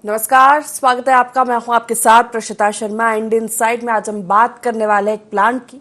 नमस्कार, स्वागत है आपका। मैं हूं आपके साथ प्रशिता शर्मा। इंडियन इनसाइड में आज हम बात करने वाले एक प्लांट की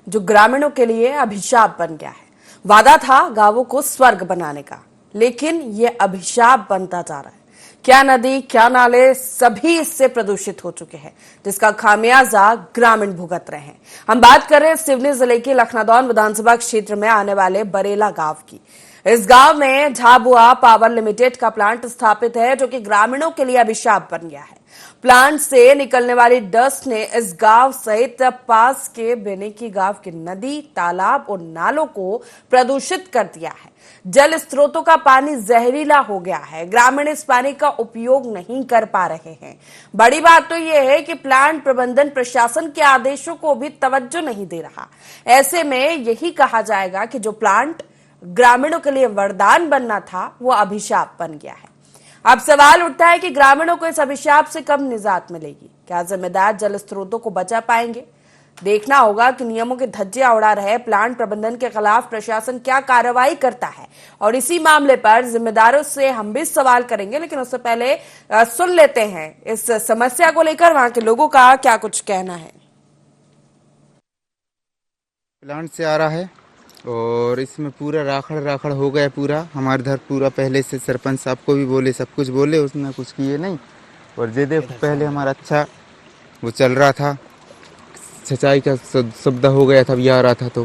जो ग्रामीणों के लिए अभिशाप बन गया है। वादा था गांवों को स्वर्ग बनाने का, लेकिन ये अभिशाप बनता जा रहा है। क्या नदी, क्या नाले, सभी इससे प्रदूषित हो चुके हैं, जिसका खामियाजा ग्रामीण भुगत रहे हैं। हम बात कर रहे हैं सिवनी जिले के लखनादौन विधानसभा क्षेत्र में आने वाले बरेला गांव की। इस गांव में झाबुआ पावर लिमिटेड का प्लांट स्थापित है, जो कि ग्रामीणों के लिए अभिशाप बन गया है। प्लांट से निकलने वाली डस्ट ने इस गांव सहित पास के बेनेकी गांव के नदी, तालाब और नालों को प्रदूषित कर दिया है। जल स्रोतों का पानी जहरीला हो गया है। ग्रामीण इस पानी का उपयोग नहीं कर पा रहे हैं। बड़ी बात तो यह है कि प्लांट प्रबंधन प्रशासन के आदेशों को भी तवज्जो नहीं दे रहा। ऐसे में यही कहा जाएगा कि जो प्लांट ग्रामीणों के लिए वरदान बनना था, वो अभिशाप बन गया है। अब सवाल उठता है कि ग्रामीणों को इस अभिशाप से कब निजात मिलेगी? क्या जिम्मेदार जल स्रोतों को बचा पाएंगे? देखना होगा कि नियमों के धज्जियां उड़ा रहे प्लांट प्रबंधन के खिलाफ प्रशासन क्या कार्रवाई करता है। और इसी मामले पर जिम्मेदारों से हम भी सवाल करेंगे, लेकिन उससे पहले सुन लेते हैं इस समस्या को लेकर वहां के लोगों का क्या कुछ कहना है। प्लांट से आ रहा है और इसमें पूरा राखड़ राखड़ हो गया पूरा। हमारे इधर पूरा पहले से सरपंच साहब को भी बोले, सब कुछ बोले, उसने कुछ किए नहीं। और ये देखो पहले हमारा अच्छा वो चल रहा था, सिंचाई का सुविधा हो गया था, अभी आ रहा था तो।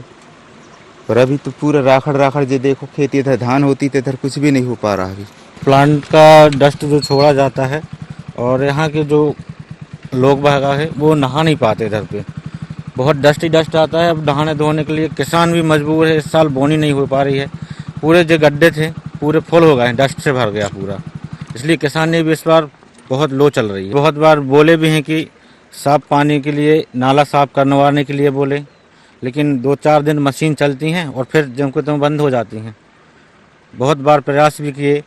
पर अभी तो पूरा राखड़ राखड़, ये देखो खेती इधर धान होती थी, इधर कुछ भी नहीं हो पा रहा अभी। प्लांट का डस्ट जो छोड़ा जाता है और यहाँ के जो लोग बागा है वो नहा नहीं पाते। इधर पे बहुत डस्ट ही डस्ट आता है। अब नहाने धोने के लिए किसान भी मजबूर है। इस साल बोनी नहीं हो पा रही है। पूरे जो गड्ढे थे पूरे फुल हो गए, डस्ट से भर गया पूरा। इसलिए किसान ने भी इस बार बहुत लो चल रही है। बहुत बार बोले भी हैं कि साफ पानी के लिए नाला साफ करवाने के लिए बोले, लेकिन 2-4 दिन मशीन चलती हैं और फिर जमको तुम बंद हो जाती हैं। बहुत बार प्रयास भी किए,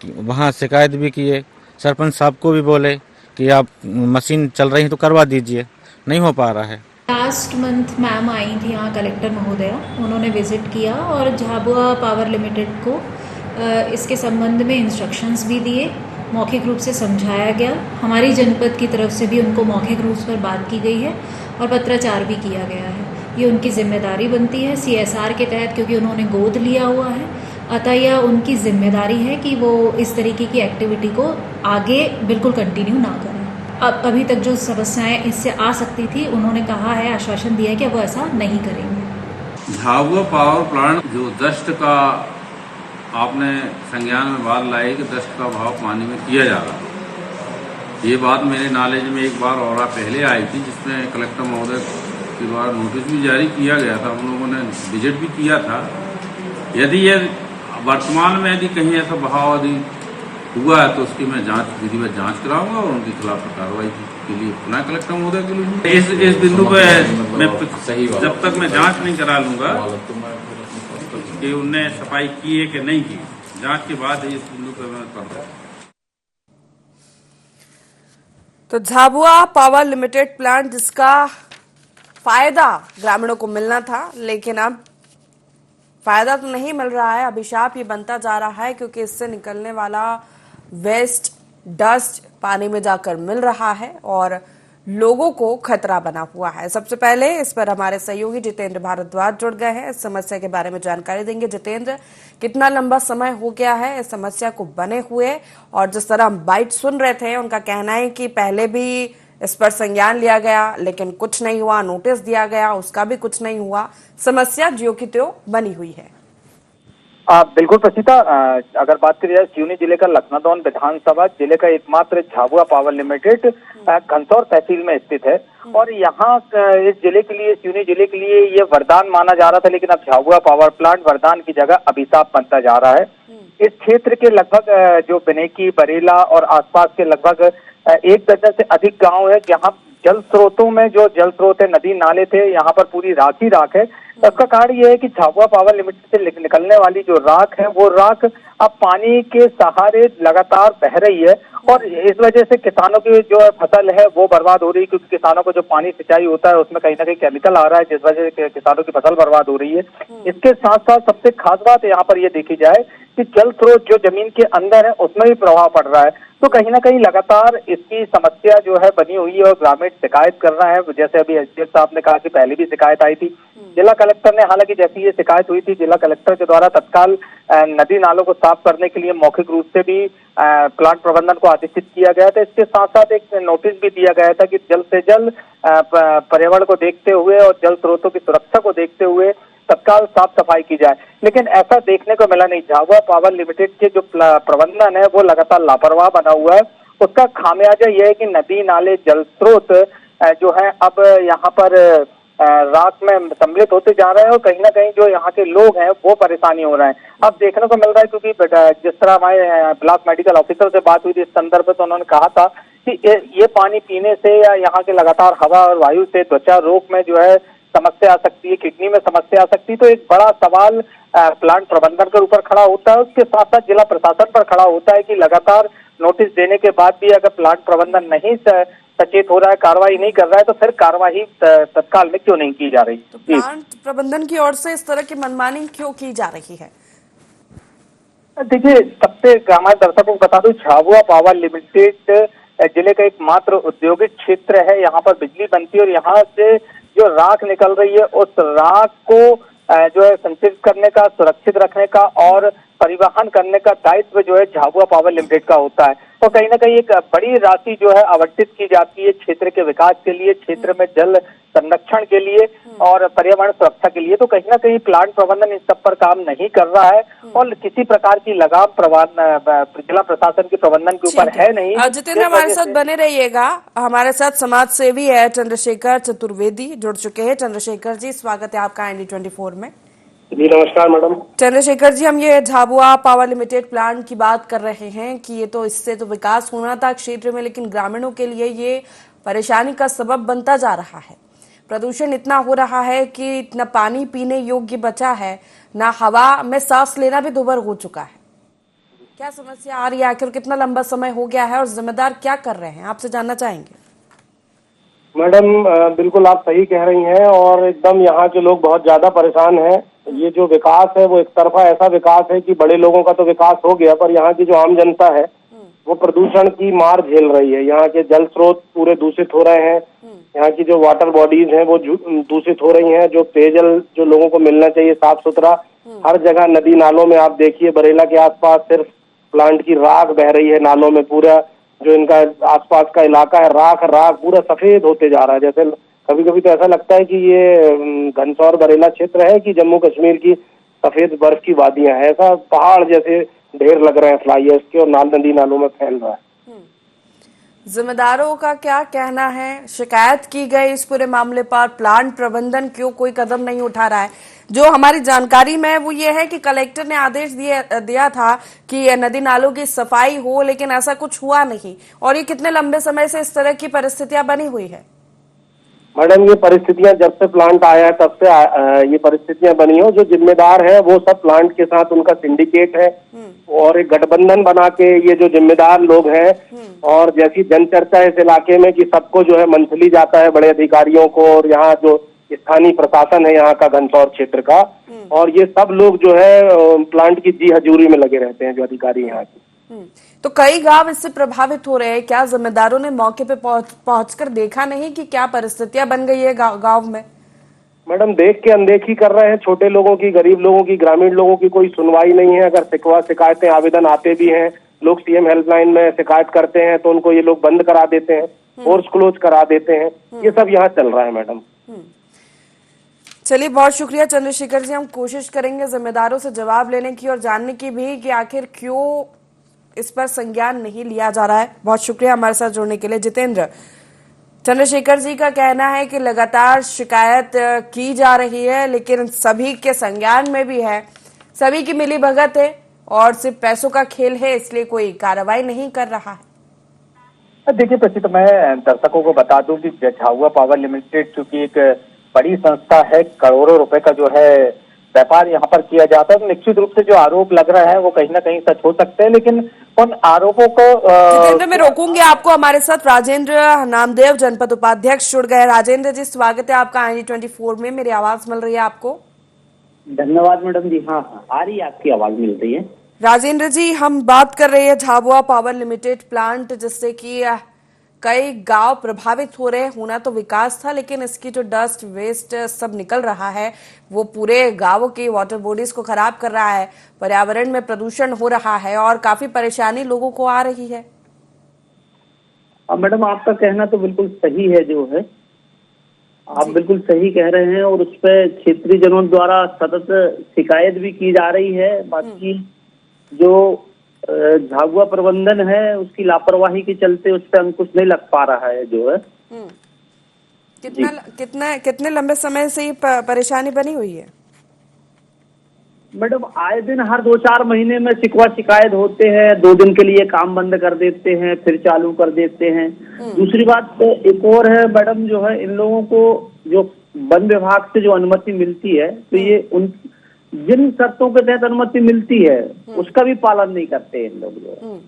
वहाँ शिकायत भी किए, सरपंच साहब को भी बोले कि आप मशीन चल रही है तो करवा दीजिए, नहीं हो पा रहा है। लास्ट मंथ मैम आई थी यहाँ कलेक्टर महोदया, उन्होंने विजिट किया और झाबुआ पावर लिमिटेड को इसके संबंध में इंस्ट्रक्शंस भी दिए, मौखिक रूप से समझाया गया। हमारी जनपद की तरफ से भी उनको मौखिक रूप पर बात की गई है और पत्राचार भी किया गया है। ये उनकी जिम्मेदारी बनती है CSR के तहत, क्योंकि उन्होंने गोद लिया हुआ है। अतः यह उनकी जिम्मेदारी है कि वो इस तरीके की एक्टिविटी को आगे बिल्कुल कंटिन्यू ना करें। अब अभी तक जो समस्याएं इससे आ सकती थी, उन्होंने कहा है, आश्वासन दिया है कि अब वो ऐसा नहीं करेंगे। झाबुआ पावर प्लांट जो डस्ट का आपने संज्ञान में बात लाई कि डस्ट का भाव पानी में किया जा रहा है, ये बात मेरे नॉलेज में एक बार और पहले आई थी, जिसमें कलेक्टर महोदय के द्वारा नोटिस भी जारी किया गया था। हम लोगों ने विजिट भी किया था। यदि ये वर्तमान में यदि कहीं ऐसा भाव यदि हुआ है तो उसकी मैं जांच विधिवत जांच कराऊंगा और उनके खिलाफ कार्रवाई के लिए पुनः कलेक्टर महोदय के लिए इस बिंदु पे मैं जब तक मैं जांच नहीं करा लूंगा कि उनने सफाई की है कि नहीं की, जांच के बाद इस बिंदु पे मैं कर। तो झाबुआ पावर लिमिटेड प्लांट, जिसका फायदा ग्रामीणों को मिलना था, लेकिन अब फायदा तो नहीं मिल रहा है। अभिशाप ये बनता जा रहा है, क्योंकि इससे निकलने वाला वेस्ट, डस्ट पानी में जाकर मिल रहा है और लोगों को खतरा बना हुआ है। सबसे पहले इस पर हमारे सहयोगी जितेंद्र भारद्वाज जुड़ गए हैं। इस समस्या के बारे में जानकारी देंगे। जितेंद्र, कितना लंबा समय हो गया है इस समस्या को बने हुए? और जिस तरह हम बाइट सुन रहे थे, उनका कहना है कि पहले भी इस पर संज्ञान लिया गया, लेकिन कुछ नहीं हुआ। नोटिस दिया गया, उसका भी कुछ नहीं हुआ। समस्या ज्यों की त्यों बनी हुई है। बिल्कुल प्रसिता, अगर बात करी जाए सिवनी जिले का लखनादौन विधानसभा जिले का एकमात्र झाबुआ पावर लिमिटेड घनसौर तहसील में स्थित है और यहाँ इस जिले के लिए, सिवनी जिले के लिए ये वरदान माना जा रहा था, लेकिन अब झाबुआ पावर प्लांट वरदान की जगह अभिशाप बनता जा रहा है। इस क्षेत्र के लगभग जो बेनेकी, बरेला और आसपास के लगभग 1 दर्जन से अधिक गांव है, जहाँ जल स्रोतों में जो जल स्रोत है, नदी नाले थे, यहाँ पर पूरी राख ही राख है। इसका कारण यह है कि झाबुआ पावर लिमिटेड से निकलने वाली जो राख है, वो राख अब पानी के सहारे लगातार बह रही है और इस वजह से किसानों की जो फसल है वो बर्बाद हो रही है, क्योंकि किसानों को जो पानी सिंचाई होता है उसमें कहीं ना कहीं केमिकल आ रहा है, जिस वजह से किसानों की फसल बर्बाद हो रही है। इसके साथ साथ सबसे खास बात यहाँ पर ये देखी जाए कि जल स्रोत जो जमीन के अंदर है उसमें भी प्रभाव पड़ रहा है। तो कहीं ना कहीं लगातार इसकी समस्या जो है बनी हुई है और ग्रामीण शिकायत कर रहा है। जैसे अभी एसडीएम साहब ने कहा कि पहले भी शिकायत आई थी, जिला कलेक्टर ने, हालांकि जैसी ये शिकायत हुई थी जिला कलेक्टर के द्वारा तत्काल नदी नालों को साफ करने के लिए मौखिक रूप से भी प्लांट प्रबंधन को आदेशित किया गया था। इसके साथ साथ एक नोटिस भी दिया गया था कि जल्द से जल्द पर्यावरण को देखते हुए और जल स्रोतों की सुरक्षा को देखते हुए तत्काल साफ सफाई की जाए, लेकिन ऐसा देखने को मिला नहीं। झाबुआ पावर लिमिटेड के जो प्रबंधन है वो लगातार लापरवाह बना हुआ है। उसका खामियाजा यह है कि नदी नाले जल स्रोत जो है अब यहाँ पर रात में सम्मिलित होते जा रहे हैं और कहीं ना कहीं जो यहाँ के लोग हैं वो परेशानी हो रहे हैं। अब देखने को मिल रहा है, क्योंकि जिस तरह हमारे ब्लॉक मेडिकल ऑफिसर से बात हुई थी इस संदर्भ में, तो उन्होंने कहा था कि ये पानी पीने से या यहाँ के लगातार हवा और वायु से त्वचा रोग में जो है समस्या आ सकती है, किडनी में समस्या आ सकती है। तो एक बड़ा सवाल प्लांट प्रबंधन के ऊपर खड़ा होता है, उसके साथ साथ जिला प्रशासन पर खड़ा होता है कि लगातार नोटिस देने के बाद भी अगर प्लांट प्रबंधन नहीं सचेत हो रहा है, कार्रवाई नहीं कर रहा है, तो फिर कार्रवाई तत्काल में क्यों नहीं की जा रही? तो प्लांट प्रबंधन की ओर से इस तरह की मनमानी क्यों की जा रही है? देखिए, सबसे हमारे दर्शकों को बता दूं, झाबुआ पावर लिमिटेड जिले का एकमात्र औद्योगिक क्षेत्र है। यहाँ पर बिजली बनती है और यहाँ से जो राख निकल रही है उस राख को जो है संचित करने का, सुरक्षित रखने का और परिवहन करने का दायित्व जो है झाबुआ पावर लिमिटेड का होता है। और कहीं ना कहीं एक बड़ी राशि जो है आवंटित की जाती है क्षेत्र के विकास के लिए, क्षेत्र में जल संरक्षण के लिए और पर्यावरण सुरक्षा के लिए। तो कहीं ना कहीं प्लांट प्रबंधन इस सब पर काम नहीं कर रहा है और किसी प्रकार की लगाम जिला प्रशासन के प्रबंधन के ऊपर है नहीं। जितेंद्र, हमारे साथ बने रहिएगा। हमारे साथ समाज सेवी है चंद्रशेखर चतुर्वेदी जुड़ चुके हैं। चंद्रशेखर जी, स्वागत है आपका IND24 में। जी नमस्कार मैडम। चंद्रशेखर जी, हम ये झाबुआ पावर लिमिटेड प्लांट की बात कर रहे हैं कि ये तो इससे तो विकास होना था क्षेत्र में, लेकिन ग्रामीणों के लिए ये परेशानी का सबब बनता जा रहा है। प्रदूषण इतना हो रहा है कि न पानी पीने योग्य बचा है, न हवा में सांस लेना भी दुभर हो चुका है। क्या समस्या आ रही है, आखिर कितना लंबा समय हो गया है और जिम्मेदार क्या कर रहे हैं, आपसे जानना चाहेंगे। मैडम बिल्कुल आप सही कह रही हैं और एकदम यहाँ के लोग बहुत ज्यादा परेशान हैं। ये जो विकास है वो एक तरफा ऐसा विकास है कि बड़े लोगों का तो विकास हो गया, पर यहाँ की जो आम जनता है वो प्रदूषण की मार झेल रही है। यहाँ के जल स्रोत पूरे दूषित हो रहे हैं, यहाँ की जो वाटर बॉडीज हैं वो दूषित हो रही हैं। जो पेयजल जो लोगों को मिलना चाहिए साफ सुथरा, हर जगह नदी नालों में आप देखिए बरेला के आसपास सिर्फ प्लांट की राख बह रही है नालों में। पूरा जो इनका आसपास का इलाका है राख पूरा सफेद होते जा रहा है। जैसे कभी कभी तो ऐसा लगता है कि ये घनसौर बरेला क्षेत्र है कि जम्मू कश्मीर की सफेद बर्फ की वादियां हैं। ऐसा पहाड़ जैसे ढेर लग रहे हैं फ्लाई एश के और नदी नालों में फैल रहा है। जिम्मेदारों का क्या कहना है? शिकायत की गई इस पूरे मामले पर, प्लांट प्रबंधन क्यों कोई कदम नहीं उठा रहा है? जो हमारी जानकारी में है वो ये है कि कलेक्टर ने आदेश दिया था कि नदी नालों की सफाई हो, लेकिन ऐसा कुछ हुआ नहीं। और ये कितने लंबे समय से इस तरह की परिस्थितियां बनी हुई है? मैडम ये परिस्थितियां जब से प्लांट आया है तब से ये परिस्थितियां बनी हो। जो जिम्मेदार है वो सब प्लांट के साथ उनका सिंडिकेट है और एक गठबंधन बना के ये जो जिम्मेदार लोग हैं, और जैसी जनचर्चा है इस इलाके में कि सबको जो है मंथली जाता है बड़े अधिकारियों को, और यहाँ जो स्थानीय प्रशासन है यहाँ का घनसौर क्षेत्र का, और ये सब लोग जो है प्लांट की जी हजूरी में लगे रहते हैं जो अधिकारी यहाँ के। तो कई गांव इससे प्रभावित हो रहे हैं। क्या जिम्मेदारों ने मौके पे पहुंचकर देखा नहीं कि क्या परिस्थितियां बन गई है गांव में? मैडम देख के अनदेखी कर रहे हैं। छोटे लोगों की, गरीब लोगों की, ग्रामीण लोगों की कोई सुनवाई नहीं है। अगर शिकायतें आवेदन आते भी हैं, लोग CM हेल्पलाइन में शिकायत करते हैं तो उनको ये लोग बंद करा देते हैं, फोर्स क्लोज करा देते हैं। ये सब यहाँ चल रहा है मैडम। चलिए, बहुत शुक्रिया चंद्रशेखर जी। हम कोशिश करेंगे जिम्मेदारों से जवाब लेने की और जानने की भी कि आखिर क्यों इस पर संज्ञान नहीं लिया जा रहा है। बहुत शुक्रिया हमारे साथ जुड़ने के लिए। जितेंद्र, चंद्रशेखर जी का कहना है कि लगातार शिकायत की जा रही है, लेकिन सभी के संज्ञान में भी है, सभी की मिली भगत है और सिर्फ पैसों का खेल है, इसलिए कोई कार्रवाई नहीं कर रहा है। देखिए प्रसिद्ध, मैं दर्शकों को बता दूं कि झाबुआ पावर लिमिटेड चूंकि एक बड़ी संस्था है, करोड़ों रुपए का जो है व्यापार यहाँ पर किया जाता है, तो निश्चित रूप से जो आरोप लग रहा है वो कहीं ना कहीं सच हो सकते हैं, लेकिन उन आरोपों को जितेंद्र, मैं रोकूंगी आपको। हमारे साथ राजेंद्र नामदेव, जनपद उपाध्यक्ष, जुड़ गए। राजेंद्र जी, स्वागत है आपका IND24 में। मेरी आवाज मिल रही है आपको? धन्यवाद मैडम जी। हाँ, आ रही है, आपकी आवाज मिल रही है। राजेंद्र जी, हम बात कर रहे हैं झाबुआ पावर लिमिटेड प्लांट, जिससे कि कई गांव प्रभावित हो रहे हैं। होना तो विकास था, लेकिन इसकी जो डस्ट वेस्ट सब निकल रहा है वो पूरे गांवों की वाटर बॉडीज को खराब कर रहा है, पर्यावरण में प्रदूषण हो रहा है और काफी परेशानी लोगों को आ रही है। मैडम, आपका कहना तो बिल्कुल सही है। जो है आप बिल्कुल सही कह रहे हैं और उस पर क्षेत्रीय जनों द्वारा सतत शिकायत भी की जा रही है। बाकी जो झाबुआ प्रबंधन है उसकी लापरवाही के चलते उस पर अंकुश नहीं लग पा रहा है। जो है कितने लंबे समय से ये परेशानी बनी हुई है? मैडम, आए दिन हर 2-4 महीने में शिकवा शिकायत होते हैं। 2 दिन के लिए काम बंद कर देते हैं, फिर चालू कर देते हैं। दूसरी बात तो एक और है मैडम, जो है इन लोगों को जो वन विभाग से जो अनुमति मिलती है, तो ये उन जिन शर्तों के तहत अनुमति मिलती है उसका भी पालन नहीं करते इन लोग। जो है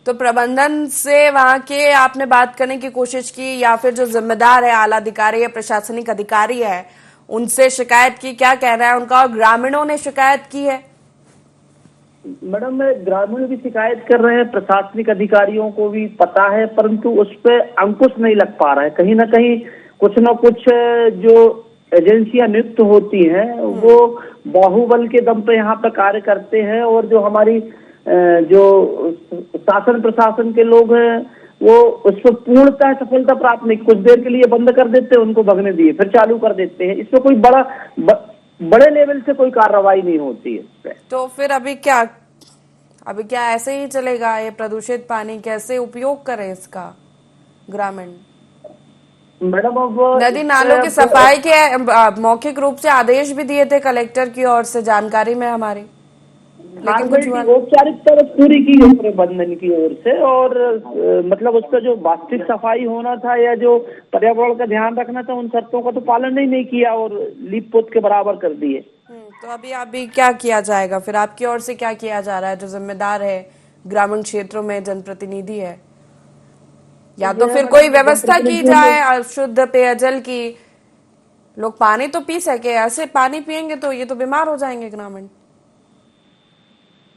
तो प्रबंधन से वहां के आपने बात करने की कोशिश की, या फिर जो जिम्मेदार है आला अधिकारी या प्रशासनिक अधिकारी है उनसे शिकायत की? क्या कहना है उनका? और ग्रामीणों ने शिकायत की है? मैडम, ग्रामीण भी शिकायत कर रहे हैं, प्रशासनिक अधिकारियों को भी पता है, परंतु उस पर अंकुश नहीं लग पा रहा है। कहीं ना कहीं कुछ न कुछ जो एजेंसियां नियुक्त होती हैं वो बाहुबल के दम पे यहाँ पे कार्य करते हैं, और जो हमारी जो शासन प्रशासन के लोग हैं वो उस पर पूर्णतः सफलता प्राप्त नहीं। कुछ देर के लिए बंद कर देते हैं, उनको भगने दिए, फिर चालू कर देते हैं। इसमें कोई बड़े लेवल से कोई कार्रवाई नहीं होती है इस पे। तो फिर अभी क्या ऐसे ही चलेगा? ये प्रदूषित पानी कैसे उपयोग करें इसका ग्रामीण? मैडम, अब नदी नालों की सफाई के मौखिक रूप से आदेश भी दिए थे कलेक्टर की ओर से, जानकारी में हमारी, लेकिन कुछ औपचारिकता पूरी की गई प्रबंधन की ओर से, और मतलब उसका जो वास्तविक सफाई होना था या जो पर्यावरण का ध्यान रखना था, उन शर्तों का तो पालन नहीं किया और लीप पोत के बराबर कर दिए। तो अभी क्या किया जाएगा फिर? आपकी ओर से क्या किया जा रहा है? जो जिम्मेदार है ग्रामीण क्षेत्रों में, जनप्रतिनिधि है, या तो फिर कोई व्यवस्था की जाए शुद्ध पेयजल की, लोग पानी तो पी सके। ऐसे पानी पिएंगे तो ये तो बीमार हो जाएंगे ग्रामीण।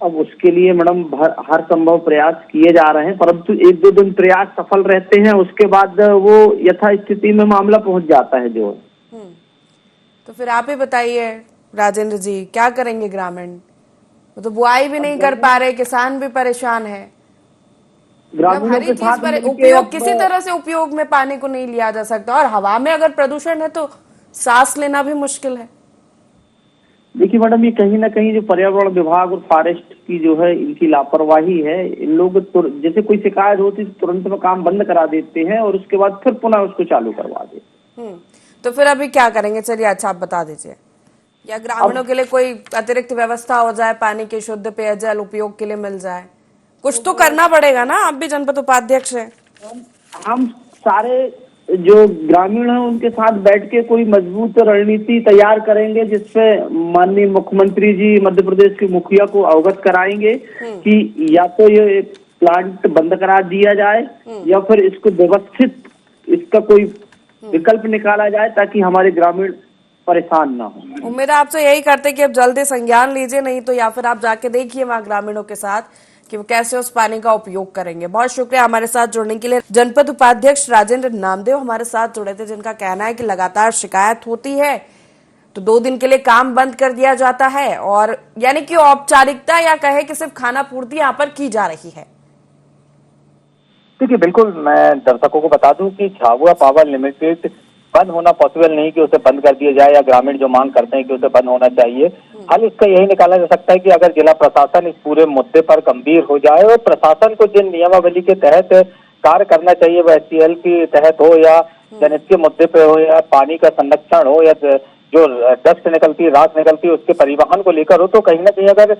अब उसके लिए मैडम हर संभव प्रयास किए जा रहे हैं, परंतु 1-2 दिन प्रयास सफल रहते हैं, उसके बाद वो यथास्थिति में मामला पहुंच जाता है। जो तो फिर आप ही बताइए राजेंद्र जी, क्या करेंगे ग्रामीण? वो तो बुआई भी नहीं कर पा रहे, किसान भी परेशान है। ग्रामीणों के साथ उपयोग किसी तरह से उपयोग में पानी को नहीं लिया जा सकता, और हवा में अगर प्रदूषण है तो सांस लेना भी मुश्किल है। देखिए मैडम, ये कहीं ना कहीं जो पर्यावरण विभाग और फॉरेस्ट की जो है इनकी लापरवाही है। इन लोग जैसे कोई शिकायत होती है तुरंत में काम बंद करा देते हैं और उसके बाद फिर पुनः उसको चालू करवा देते। तो फिर अभी क्या करेंगे? चलिए अच्छा आप बता दीजिए, या ग्रामीणों के लिए कोई अतिरिक्त व्यवस्था हो जाए, पानी के शुद्ध पेयजल उपयोग के लिए मिल जाए? कुछ तो करना पड़ेगा ना, आप भी जनपद उपाध्यक्ष हैं। हम सारे जो ग्रामीण हैं उनके साथ बैठ के कोई मजबूत रणनीति तैयार करेंगे, जिसपे माननीय मुख्यमंत्री जी मध्य प्रदेश के मुखिया को अवगत कराएंगे कि या तो ये प्लांट बंद करा दिया जाए या फिर इसको व्यवस्थित इसका कोई विकल्प निकाला जाए, ताकि हमारे ग्रामीण परेशान ना हो। उम्मीद आपसे यही करते कि आप जल्दी संज्ञान लीजिए, नहीं तो या फिर आप जाके देखिए वहां ग्रामीणों के साथ कि वो कैसे उस पानी का उपयोग करेंगे। बहुत शुक्रिया हमारे साथ जुड़ने के लिए। जनपद उपाध्यक्ष राजेंद्र नामदेव हमारे साथ जुड़े थे, जिनका कहना है कि लगातार शिकायत होती है तो 2 दिन के लिए काम बंद कर दिया जाता है, और यानी कि औपचारिकता या कहे कि सिर्फ खाना पूर्ति यहाँ पर की जा रही है। देखिए, बिल्कुल मैं दर्शकों को बता दूं कि झाबुआ पावर लिमिटेड बंद होना पॉसिबल नहीं कि उसे बंद कर दिया जाए, या ग्रामीण जो मांग करते हैं कि उसे बंद होना चाहिए। हल इसका यही निकाला जा सकता है कि अगर जिला प्रशासन इस पूरे मुद्दे पर गंभीर हो जाए और प्रशासन को जिन नियमावली के तहत कार्य करना चाहिए, वह SCL के तहत हो या जनहित के मुद्दे पे हो या पानी का संरक्षण हो या जो डस्ट निकलती है, राख निकलती है, उसके परिवहन को लेकर हो, तो कहीं ना कहीं अगर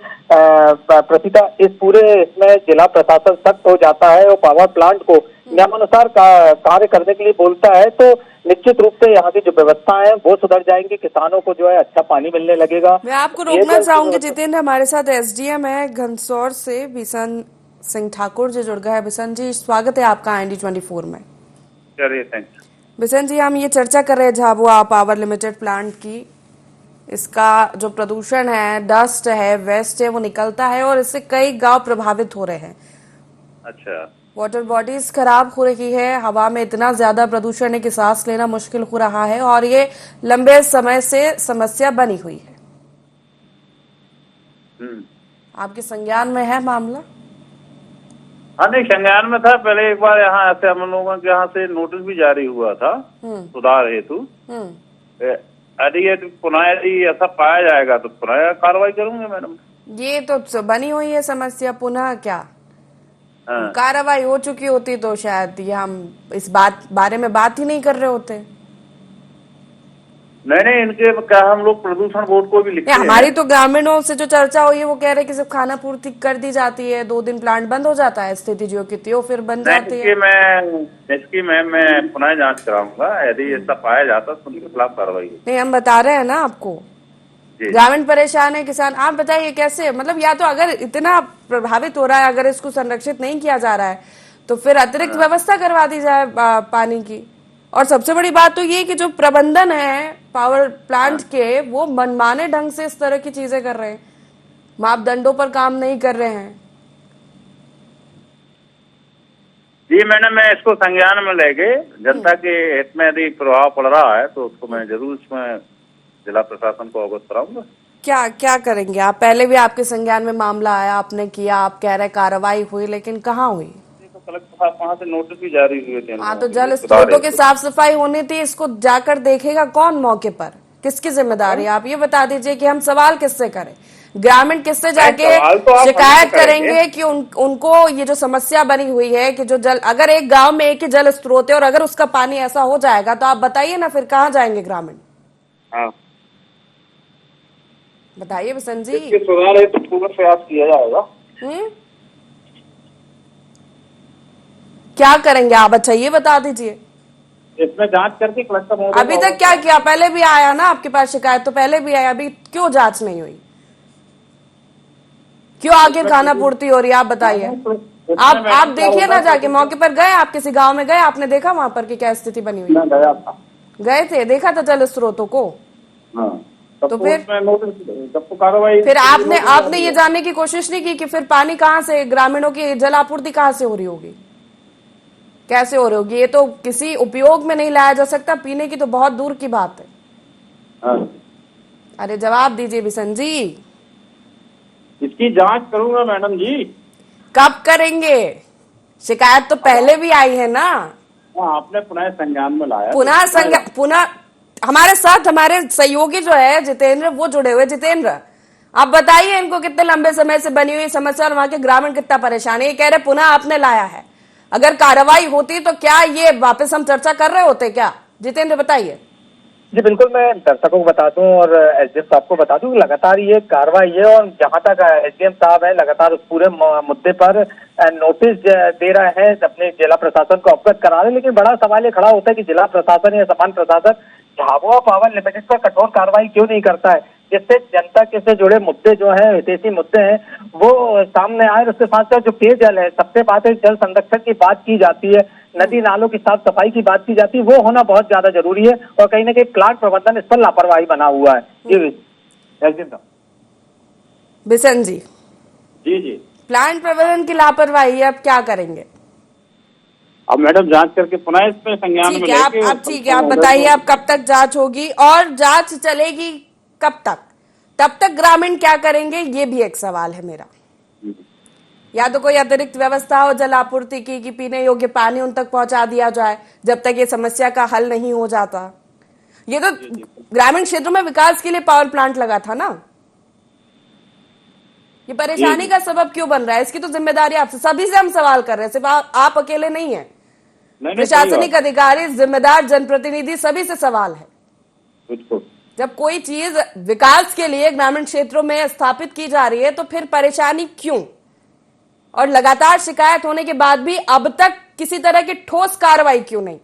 प्रतिता इस पूरे इसमें जिला प्रशासन सख्त हो जाता है और पावर प्लांट को नियमानुसार कार्य करने के लिए बोलता है, तो निश्चित रूप से यहाँ की जो व्यवस्था है वो सुधर जाएंगी, किसानों को जो है अच्छा पानी मिलने लगेगा। मैं आपको रोकना चाहूंगी जितेंद्र, हमारे साथ SDM है घनसौर से बिशन सिंह ठाकुर जी जुड़ गए हैं। बिशन जी, स्वागत है आपका IND24 में। चलिए, थैंक यू। बिशन जी, हम ये चर्चा कर रहे हैं झाबुआ पावर लिमिटेड प्लांट की, इसका जो प्रदूषण है, डस्ट है, वेस्ट है, वो निकलता है और इससे कई गांव प्रभावित हो रहे हैं। अच्छा। वाटर बॉडीज खराब हो रही है, हवा में इतना ज्यादा प्रदूषण है कि सांस लेना मुश्किल हो रहा है और ये लंबे समय से समस्या बनी हुई है। आपके संज्ञान में है मामला? हाँ, नहीं संज्ञान में था। पहले एक बार यहाँ ऐसे हम लोगों के यहाँ से नोटिस भी जारी हुआ था सुधार हेतु। यदि ये पुनः यदि ऐसा पाया जाएगा तो पुनः कार्रवाई करूंगे मैडम। ये तो बनी हुई है समस्या, पुनः क्या कार्रवाई हो चुकी होती तो शायद ये हम इस बारे में बात ही नहीं कर रहे होते। नहीं, इनके क्या हम लोग प्रदूषण बोर्ड को भी लिखते हैं। हमारी तो ग्रामीणों से जो चर्चा हुई है वो कह रहे कि सिर्फ खाना पूर्ति कर दी जाती है, 2 दिन प्लांट बंद हो जाता है, स्थिति जो की त्यों फिर बन जाती है। इसकी मैं पुनः जांच कराऊंगा। यदि ऐसा पाया जाता तो उनके खिलाफ कार्रवाई। नहीं, हम बता रहे हैं ना आपको, ग्रामीण परेशान है, किसान। आप बताइए कैसे, मतलब या तो अगर इतना प्रभावित हो रहा है, अगर इसको संरक्षित नहीं किया जा रहा है तो फिर अतिरिक्त व्यवस्था करवा दी जाए पानी की। और सबसे बड़ी बात तो ये कि जो प्रबंधन है पावर प्लांट के, वो मनमाने ढंग से इस तरह की चीजें कर रहे हैं, मापदंडों पर काम नहीं कर रहे हैं। जी मैडम, मैं इसको संज्ञान में लेके जनता के हित में यदि प्रभाव पड़ रहा है तो उसको मैं जरूर इसमें जिला प्रशासन को अवगत कराऊंगा। क्या करेंगे आप? पहले भी आपके संज्ञान में मामला आया, आपने किया, आप कह रहे कार्रवाई हुई, लेकिन कहाँ हुई? कलेक्टर साहब वहाँ से नोटिस भी जारी हुए थे। हाँ, तो जल स्रोतों की साफ सफाई होनी थी। इसको जाकर देखेगा कौन मौके पर? किसकी जिम्मेदारी? आप ये बता दीजिए कि हम सवाल किससे करें? ग्रामीण किससे जाके शिकायत करेंगे कि उनको ये जो समस्या बनी हुई है कि जो जल, अगर एक गांव में एक ही जल स्रोत है और अगर उसका पानी ऐसा हो जाएगा तो आप बताइए ना, फिर कहाँ जाएंगे ग्रामीण? हाँ, बताइए बिशन जी। सुधार है तो पूरा प्रयास किया जाएगा। क्या करेंगे आप? अच्छा ये बता दीजिए। इसमें जांच करके कलेक्टर अभी तक क्या किया? पहले भी आया ना आपके पास शिकायत, तो पहले भी आया, अभी क्यों जांच नहीं हुई? क्यों आखिर खाना पूर्ति हो रही है? आप बताइए। आप देखिए ना, जाके मौके पर गए, आप किसी गांव में गए, आपने देखा वहां पर की क्या स्थिति बनी हुई? गए थे, देखा था जल स्रोतों को? तो फिर कार्रवाई, फिर आपने ये जानने की कोशिश नहीं की कि फिर पानी कहाँ से, ग्रामीणों की जल आपूर्ति कहाँ से हो रही होगी, कैसे हो रही होगी? ये तो किसी उपयोग में नहीं लाया जा सकता, पीने की तो बहुत दूर की बात है। अरे जवाब दीजिए बिशन जी। इसकी जांच करूंगा मैडम जी। कब करेंगे? शिकायत तो पहले भी आई है ना। आपने पुनः संज्ञान में लाया, पुनः हमारे साथ हमारे सहयोगी जो है जितेंद्र, वो जुड़े हुए। जितेंद्र, आप बताइए इनको कितने लंबे समय से बनी हुई समस्या और वहां के ग्रामीण कितना परेशान है। ये कह रहे पुनः आपने लाया है, अगर कार्रवाई होती तो क्या ये वापस हम चर्चा कर रहे होते क्या? जितेंद्र बताइए। जी बिल्कुल, मैं दर्शकों को बता दूं और एसडीएम साहब को बता दूं, लगातार ये कार्रवाई है और जहां तक एसडीएम साहब है लगातार उस पूरे मुद्दे पर नोटिस दे रहे हैं, अपने जिला प्रशासन को अवगत करा रहे हैं। लेकिन बड़ा सवाल ये खड़ा होता है कि जिला प्रशासन या समान प्रशासन झाबुआ पावर लिमिटेड पर कठोर कार्रवाई क्यों नहीं करता है, जिससे जनता के से जुड़े मुद्दे जो है, हितैषी मुद्दे हैं, वो सामने आए। उसके साथ साथ जो पेयजल है, सबसे बात है जल संरक्षण की बात की जाती है, नदी नालों की साफ सफाई की बात की जाती है, वो होना बहुत ज्यादा जरूरी है। और कहीं ना कहीं प्लांट प्रबंधन इस पर लापरवाही बना हुआ है। बिशन जी। जी, प्लांट प्रबंधन की लापरवाही, अब क्या करेंगे? अब मैडम जांच करके पुनः इसमें संज्ञान में लेके, आप ठीक है, आप बताइए अब कब तक जांच होगी और जांच चलेगी कब तक? तब तक ग्रामीण क्या करेंगे, ये भी एक सवाल है मेरा। या तो कोई अतिरिक्त व्यवस्था हो जल आपूर्ति की कि पीने योग्य पानी उन तक पहुंचा दिया जाए जब तक ये समस्या का हल नहीं हो जाता। ये तो ग्रामीण क्षेत्रों में विकास के लिए पावर प्लांट लगा था ना, ये परेशानी का सबब क्यों बन रहा है? इसकी तो जिम्मेदारी आपसे, सभी से हम सवाल कर रहे हैं, सिर्फ आप अकेले नहीं है। प्रशासनिक अधिकारी, जिम्मेदार जनप्रतिनिधि, सभी से सवाल है। जब कोई चीज विकास के लिए ग्रामीण क्षेत्रों में स्थापित की जा रही है तो फिर परेशानी क्यों? और लगातार शिकायत होने के बाद भी अब तक किसी तरह की ठोस कार्रवाई क्यों नहीं?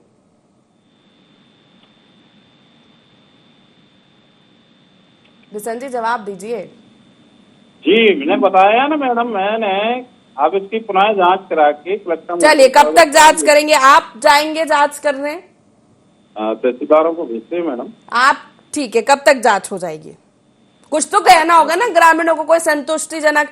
बिशन जी जवाब दीजिए। जी मैंने बताया ना मैडम, मैंने अब इसकी पुनः जांच करा के कलेक्टर। चलिए, कब तक जांच करेंगे? आप जाएंगे जांच करने? तहसीलदारों को भेजते हैं मैडम। आप ठीक है, कब तक जांच हो जाएगी? कुछ तो कहना होगा ना ग्रामीणों को, कोई संतुष्टिजनक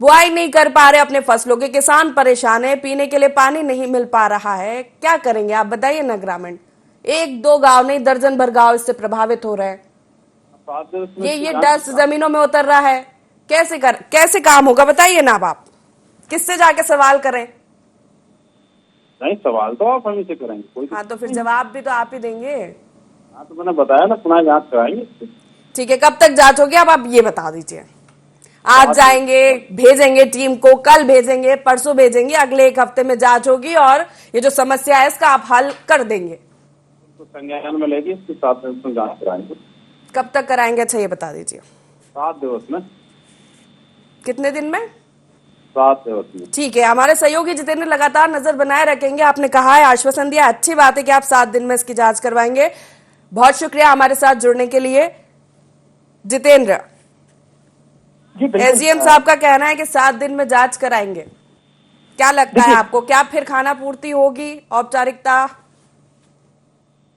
बुआई नहीं कर पा रहे अपने फसलों के, किसान परेशान है, पीने के लिए पानी नहीं मिल पा रहा है, क्या करेंगे आप बताइए ना। ग्रामीण एक दो गांव नहीं, दर्जन भर गांव इससे प्रभावित हो रहे हैं। ये डस्ट जमीनों में उतर रहा है, कैसे काम होगा बताइए ना। अब आप किससे जाके सवाल करें? नहीं, सवाल तो आप हमें से करेंगे कोई। हाँ तो फिर जवाब भी तो आप ही देंगे। हाँ तो मैंने बताया ना, पुनः जांच कराएंगे। ठीक है, कब तक जांच होगी अब आप ये बता दीजिए। आज जाएंगे, भेजेंगे टीम को, कल भेजेंगे, परसों भेजेंगे, अगले एक हफ्ते में जांच होगी और ये जो समस्या है इसका आप हल कर देंगे? तो संज्ञान में लेगी, इसके साथ में जांच कराएंगे। कब तक कराएंगे अच्छा ये बता दीजिए। 7 दिवस में। कितने दिन में? 7 दिवस में। ठीक है, हमारे सहयोगी जितेंद्र लगातार नजर बनाए रखेंगे। आपने कहा है, आश्वासन दिया, अच्छी बात है कि आप 7 दिन में इसकी जांच करवाएंगे। बहुत शुक्रिया हमारे साथ जुड़ने के लिए जितेंद्र। एसडीएम साहब का कहना है कि 7 दिन में जांच कराएंगे। क्या लगता है आपको, क्या फिर खाना पूर्ति होगी, औपचारिकता?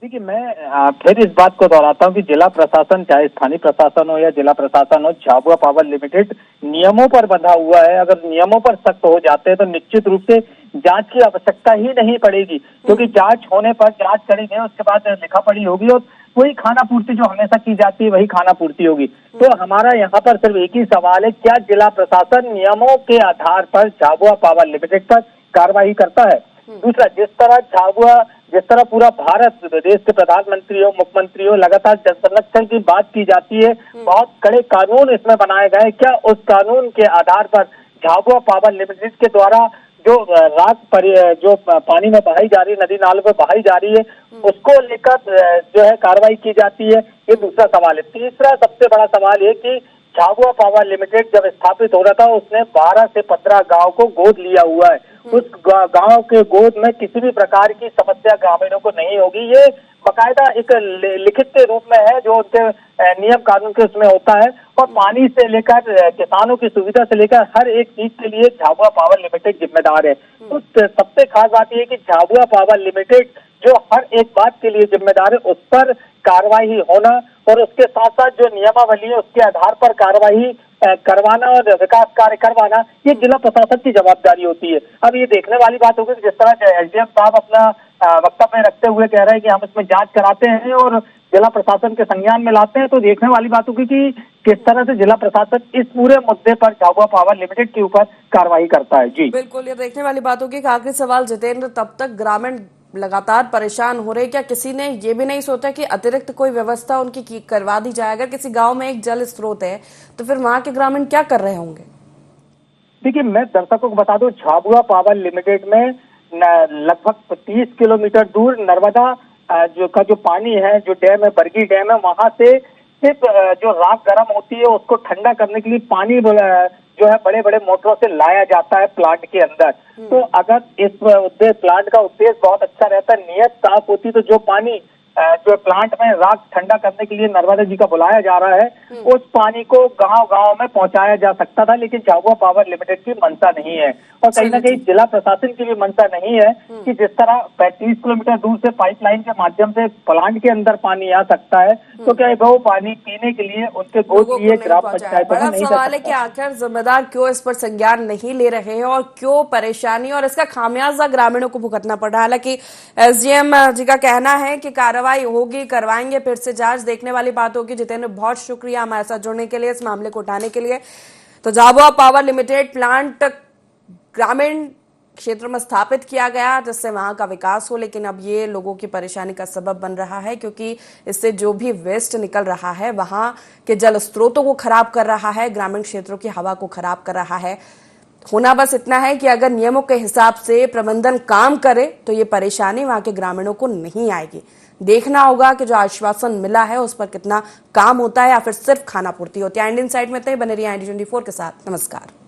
देखिए, मैं फिर इस बात को दोहराता हूँ कि जिला प्रशासन, चाहे स्थानीय प्रशासन हो या जिला प्रशासन हो, झाबुआ पावर लिमिटेड नियमों पर बंधा हुआ है। अगर नियमों पर सख्त हो जाते हैं तो निश्चित रूप से जांच की आवश्यकता ही नहीं पड़ेगी, क्योंकि जांच होने पर जांच करेंगे, उसके बाद लिखा पढ़ी होगी और वही खाना पूर्ति जो हमेशा की जाती है वही खाना पूर्ति होगी। तो हमारा यहाँ पर सिर्फ एक ही सवाल है, क्या जिला प्रशासन नियमों के आधार पर झाबुआ पावर लिमिटेड पर कार्रवाई करता है? दूसरा, जिस तरह पूरा भारत, देश के प्रधानमंत्री हो, मुख्यमंत्री हो, लगातार जल संरक्षण की बात की जाती है, बहुत कड़े कानून इसमें बनाए गए, क्या उस कानून के आधार पर झाबुआ पावर लिमिटेड के द्वारा जो जो पानी में बहाई जा रही है, नदी नालों में बहाई जा रही है, उसको लेकर जो है कार्रवाई की जाती है? ये दूसरा सवाल है। तीसरा सबसे बड़ा सवाल ये कि झाबुआ पावर लिमिटेड जब स्थापित हो रहा था, उसने 12 से 15 गांव को गोद लिया हुआ है। उस गांव के गोद में किसी भी प्रकार की समस्या ग्रामीणों को नहीं होगी। ये बाकायदा एक लिखित के रूप में है जो उनके नियम कानून के उसमें होता है। और पानी से लेकर किसानों की सुविधा से लेकर हर एक चीज के लिए झाबुआ पावर लिमिटेड जिम्मेदार है। तो सबसे खास बात यह है कि झाबुआ पावर लिमिटेड जो हर एक बात के लिए जिम्मेदार है, उस पर कार्रवाई होना और उसके साथ साथ जो नियमावली है उसके आधार पर कार्रवाई करवाना और विकास कार्य करवाना, ये जिला प्रशासन की जवाबदारी होती है। अब ये देखने वाली बात होगी कि जिस तरह एसडीएम साहब अपना वक्तव्य रखते हुए कह रहे हैं कि हम इसमें जांच कराते हैं और जिला प्रशासन के संज्ञान में लाते हैं, तो देखने वाली बात होगी कि किस तरह से जिला प्रशासन इस पूरे मुद्दे पर झाबुआ पावर लिमिटेड के ऊपर कार्रवाई करता है। जी बिल्कुल, ये देखने वाली बात होगी। आखिरी सवाल जितेंद्र, तब तक ग्रामीण लगातार परेशान हो रहे, क्या किसी ने ये भी नहीं सोचा कि अतिरिक्त कोई व्यवस्था उनकी करवा दी जाए? अगर किसी गांव में एक जल स्रोत है तो फिर वहां के ग्रामीण क्या कर रहे होंगे? देखिए, मैं दर्शकों को बता दूं, झाबुआ पावर लिमिटेड में लगभग 30 किलोमीटर दूर नर्मदा जो पानी है, जो डैम है, बरगी डैम है, वहां से सिर्फ जो राख गर्म होती है उसको ठंडा करने के लिए पानी जो है बड़े बड़े मोटरों से लाया जाता है प्लांट के अंदर। तो अगर इस प्लांट का उद्देश्य बहुत अच्छा रहता, नियत साफ होती, तो जो पानी जो प्लांट में राख ठंडा करने के लिए नर्मदा जी का बुलाया जा रहा है, उस पानी को गांव गांव में पहुंचाया जा सकता था, लेकिन झाबुआ पावर लिमिटेड की मंशा नहीं है। और कहीं ना कहीं जिला प्रशासन की भी मंशा नहीं है कि जिस तरह 35 किलोमीटर दूर से पाइपलाइन के माध्यम से प्लांट के अंदर पानी आ सकता है, तो क्या वो पानी पीने के लिए उनके गोद लिए ग्राम पंचायतों में नहीं? सवाल है कि आखिर जिम्मेदार क्यों इस पर संज्ञान नहीं ले रहे हैं और क्यों परेशानी और इसका खामियाजा ग्रामीणों को भुगतना पड़ रहा है। हालांकि एसडीएम जी का कहना है कि कार्रवाई होगी, करवाएंगे फिर से जांच, देखने वाली बात होगी। जितेंद्र, बहुत शुक्रिया हमारे साथ जुड़ने के लिए, इस मामले को उठाने के लिए। तो झाबुआ पावर लिमिटेड प्लांट ग्रामीण क्षेत्र में स्थापित किया गया जिससे वहां का विकास हो, लेकिन अब ये लोगों की परेशानी का सबब बन रहा है, क्योंकि इससे जो भी वेस्ट निकल रहा है वहां के जल स्रोतों को खराब कर रहा है, ग्रामीण क्षेत्रों की हवा को खराब कर रहा है। होना बस इतना है कि अगर नियमों के हिसाब से प्रबंधन काम करे तो ये परेशानी वहां के ग्रामीणों को नहीं आएगी। देखना होगा कि जो आश्वासन मिला है उस पर कितना काम होता है या फिर सिर्फ खाना पूर्ति होती है। इंडियन साइड में बने रहिए IND24 के साथ। नमस्कार।